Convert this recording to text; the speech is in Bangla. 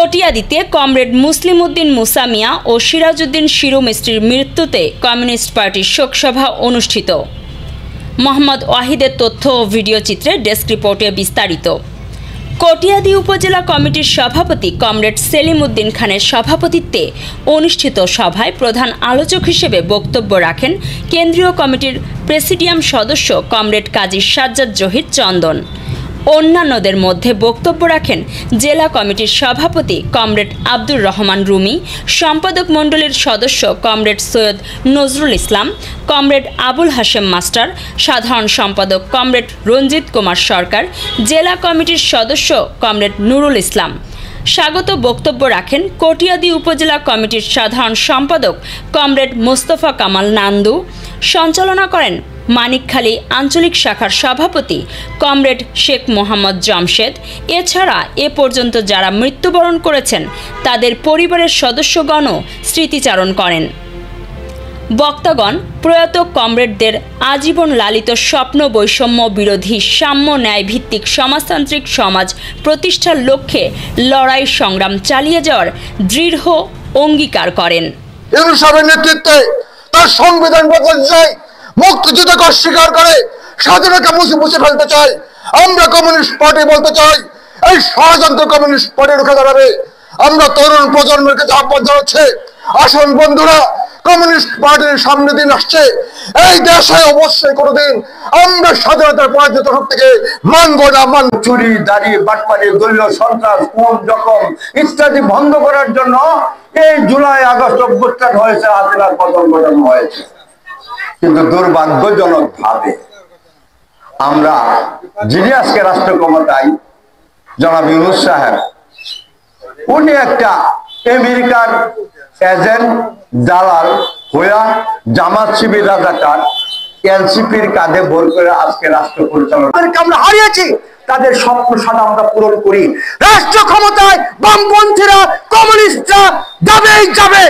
কটিয়াদীতে কমরেড মুসলিম উদ্দিন মুসা মিয়া ও সিরাজউদ্দিন শিরু মিস্ত্রির মৃত্যুতে কমিউনিস্ট পার্টির শোকসভা অনুষ্ঠিত। মোহাম্মদ ওয়াহিদের তথ্য ও ভিডিও চিত্রে ডেস্ক রিপোর্টে বিস্তারিত। কটিয়াদী উপজেলা কমিটির সভাপতি কমরেড সেলিম উদ্দিন খানের সভাপতিত্বে অনুষ্ঠিত সভায় প্রধান আলোচক হিসেবে বক্তব্য রাখেন কেন্দ্রীয় কমিটির প্রেসিডিয়াম সদস্য কমরেড কাজী সাজ্জাদ জহির চন্দন। অন্যান্যদের মধ্যে বক্তব্য রাখেন জেলা কমিটির সভাপতি কমরেড আব্দুর রহমান রুমি, সম্পাদক মণ্ডলীর সদস্য comrade Syed Nazrul Islam, comrade Abul Hashem master, সাধারণ সম্পাদক কমরেড রঞ্জিত কুমার সরকার, জেলা কমিটির সদস্য কমরেড নুরুল ইসলাম। স্বাগত বক্তব্য রাখেন কটিয়াদী উপজেলা কমিটির সাধারণ সম্পাদক কমরেড মোস্তফা কামাল নান্দু। সঞ্চালনা করেন মানিকখালী আঞ্চলিক শাখার সভাপতি কমরেড শেখ মোহাম্মদ জমশেদ। এছাড়া এ পর্যন্ত যারা মৃত্যুবরণ করেছেন তাদের পরিবারের সদস্যগণও স্মৃতিচারণ করেন। বক্তাগণ প্রয়াত কমরেডদের আজীবন লালিত স্বপ্ন বৈষম্য বিরোধী সাম্য ন্যায় ভিত্তিক সমাজতান্ত্রিক সমাজ প্রতিষ্ঠার লক্ষ্যে লড়াই সংগ্রাম চালিয়ে যাওয়ার দৃঢ় অঙ্গীকার করেন। নেতৃত্বে তার সংবিধান বদলাতে চাই, মুক্তিযুদ্ধকে অস্বীকার করে স্বাধীনতা মুছে ফেলতে চাই। আমরা কমিউনিস্ট পার্টি বলতে চাই, এই ষড়যন্ত্র কমিউনিস্ট পার্টি রুখে দাঁড়াবে। আমরা তরুণ প্রজন্মের কাছে আহ্বান জানাচ্ছি, আসুন বন্ধুরা, কমিউনিস্ট পার্টির সামনে দিন আসছে, এই দেশে অবশ্যই কোনোদিন আমরা স্বাধীনতার পরাজিত শক্তিকে মানব না। চুরি, দাঁড়িয়ে বাটপাড়ি, দলীয় সন্ত্রাস, খুন, জখম ইত্যাদি বন্ধ করার জন্য এই জুলাই আগস্ট অভ্যুত্থান হয়েছে, হাসিনার পতন ঘটানো হয়েছে। কিন্তু দুর্ভাগ্যজনক ভাবে আমরা যিনি আজকে রাষ্ট্র ক্ষমতায় জনাব ইউনূস সাহেব, উনি একটা আমেরিকার এজেন্ট দালাল হইয়া জামাত শিবির রাজাকার এনসিপির কাঁধে ভর করে আজকে রাষ্ট্র পরিচালনা আমরা হারিয়েছি। তাদের স্বপ্ন সাদা আমরা পূরণ করি। রাষ্ট্র ক্ষমতায় বামপন্থীরা, কমিউনিস্টরা যাবেই যাবে।